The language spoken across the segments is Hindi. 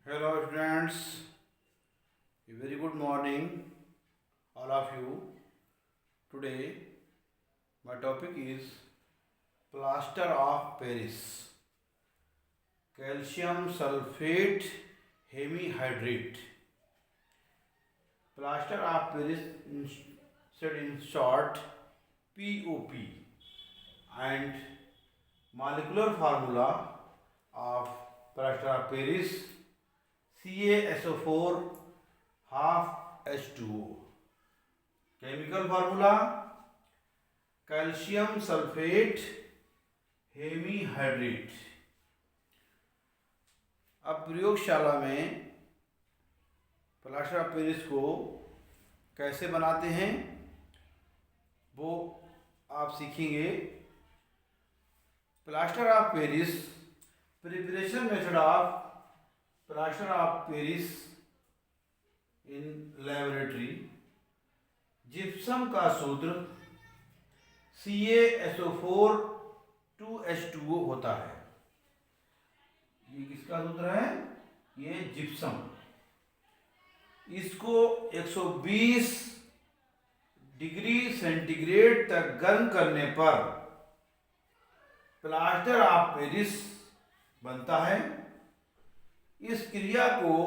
Hello students, a very good morning all of you. Today my topic is plaster of Paris, calcium sulfate hemihydrate. Plaster of Paris said in short POP, and molecular formula of plaster of Paris CaSO4 half H2O. Chemical formula calcium sulfate hemihydrate. अब प्रयोगशाला में प्लास्टर ऑफ पेरिस को कैसे बनाते हैं वो आप सीखेंगे. Plaster of Paris preparation method of plaster of Paris in laboratory. Gypsum का सूत्र CaSO4 2H2O होता है. ये किसका सूत्र है? ये जिप्सम. इसको 120 डिग्री सेंटीग्रेड तक गर्म करने पर प्लास्टर ऑफ पेरिस बनता है. इस क्रिया को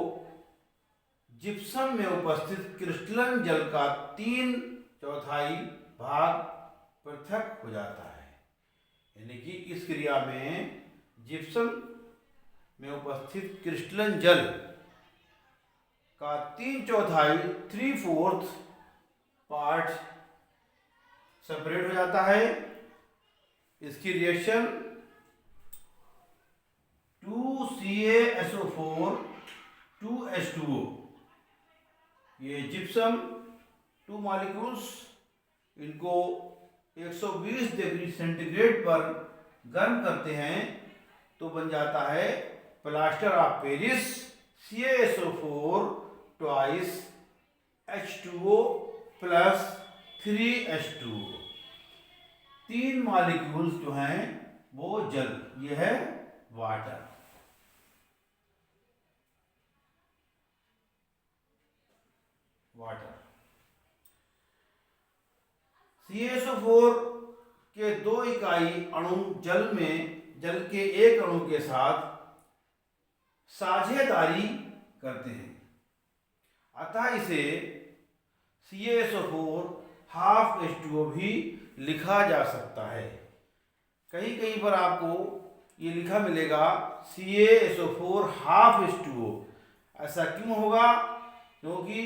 जिप्सम में उपस्थित क्रिस्टलन जल का 3/4 भाग पृथक हो जाता है. यानी कि इस क्रिया में जिप्सम में उपस्थित क्रिस्टलन जल का 3/4 पार्ट सेपरेट हो जाता है. इसकी रिएक्शन 2CaSO4 2H2O. ये जिप्सम 2 मॉलिक्यूल्स, इनको 120 डिग्री सेंटीग्रेड पर गर्म करते हैं तो बन जाता है plaster of Paris CaSO4 twice H2O plus 3H2O. 3 molecules जो हैं वो जल, ये है वाटर. CaSO4 के 2 इकाई अणु जल के एक अणु के साथ साझेदारी करते हैं. अतः इसे CaSO4 हाफ H2O भी लिखा जा सकता है. कहीं कहीं पर आपको ये लिखा मिलेगा CaSO4 हाफ H2O. ऐसा क्यों होगा? क्योंकि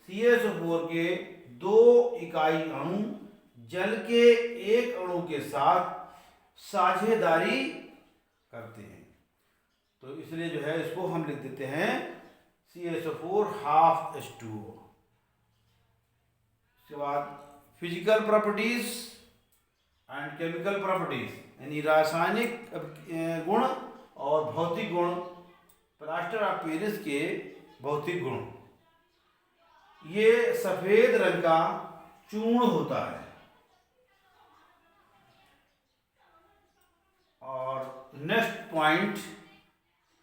CaSO4 के 2 इकाई अणु जल के एक अणु के साथ साझेदारी करते हैं, तो इसलिए जो है इसको हम लिख देते हैं CaSO4 हाफ H2O. उसके बाद physical properties and chemical properties, यानी रासायनिक गुण और भौतिक गुण. प्लास्टर ऑफ पेरिस के भौतिक गुण, ये सफेद रंग का चूर्ण होता है. और next point,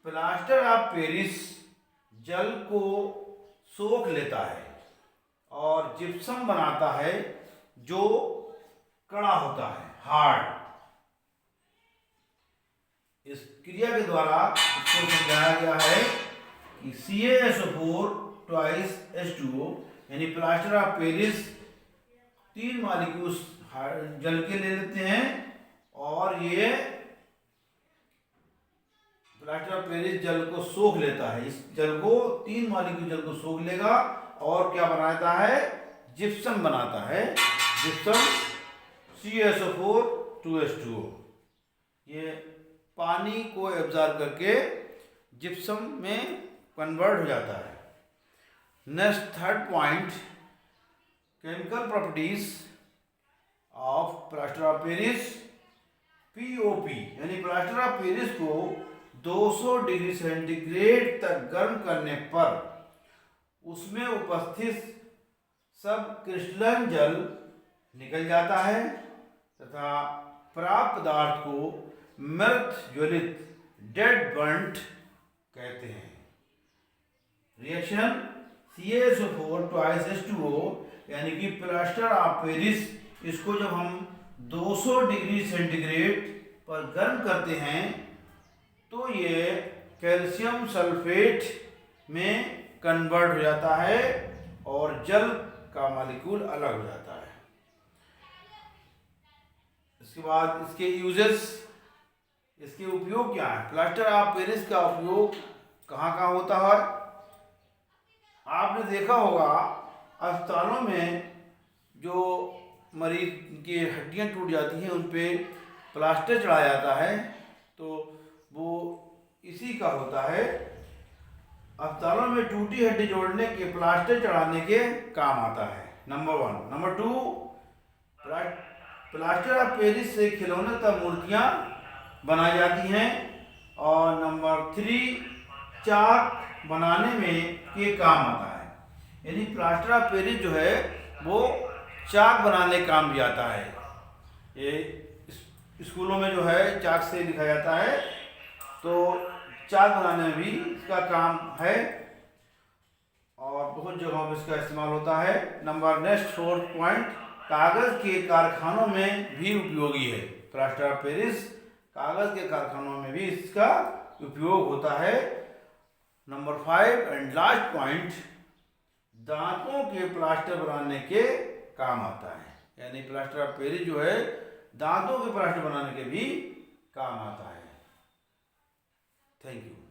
plaster of Paris जल को सोख लेता है और जिप्सम बनाता है जो कड़ा होता है, हार्ड. इस क्रिया के द्वारा इसको समझाया गया है कि CaSO4 ट्वाइस H2O, यानी प्लास्टर ऑफ पेरिस 3 मॉलिक्यूल्स जल के ले लेते हैं और ये प्लास्टर ऑफ पेरिस जल को सोख लेता है. इस जल को 3 मॉलिक्यूल जल को सोख लेगा और क्या बनाता है? जिप्सम बनाता है. Gypsum CaSO4 2H2O. ये पानी को एब्जॉर्ब करके जिप्सम में कन्वर्ट हो जाता है. Next third point, chemical properties of plaster of Paris POP, यानी प्लास्टर ऑफ पेरिस को 200 डिग्री सेंटीग्रेड तक गर्म करने पर उसमें उपस्थित सब क्रिस्टलन जल निकल जाता है तथा प्राप्त पदार्थ को मृत ज्वलित डेड बर्न्ट कहते हैं. रिएक्शन CaSO4 ट्वाइस H2O, यानी कि प्लास्टर ऑफ पेरिस, इसको जब हम 200 डिग्री सेंटीग्रेड पर गर्म करते हैं तो ये कैल्शियम सल्फेट में कन्वर्ट हो जाता है और जल का मॉलिक्यूल अलग हो जाता है। इसके बाद इसके यूजेस, इसके उपयोग क्या है? प्लास्टर ऑफ पेरिस का उपयोग कहाँ कहाँ होता है? आपने देखा होगा अस्पतालों में जो मरीज की हड्डियां टूट जाती हैं उन पे प्लास्टर चढ़ाया जाता है, तो वो इसी का होता है। अस्पतालों में टूटी हड्डी जोड़ने के प्लास्टर चढ़ाने के काम आता है, number 1। Number 2, plaster of Paris से खिलौने तक मूर्तियाँ बनाई जाती हैं। और नंबर 3, चाक बनाने में के काम आता है। यानी प्लास्टर ऑफ पेरिस जो है वो चाक बनाने काम भी आता है। ये स्कूलों में जो है चाक से लिखा जाता है, तो चाक बनाने में भी इसका काम है और बहुत जगहों पर इसका इस्तेमाल होता है। नंबर नेक्स्ट 4th पॉइंट, कागज़ के कारखानों में भी उपयोगी है। प्लास्टर ऑफ पेरिस कागज़ के कारखानों में भी इसका उपयोग होता है। नंबर 5 एंड लास्ट पॉइंट, दांतों के प्लास्टर बनाने के काम आता है। यानी प्लास्टर ऑफ पेरिस जो है दांतों के प्लास्टर बनाने के भी काम आता है। Thank you.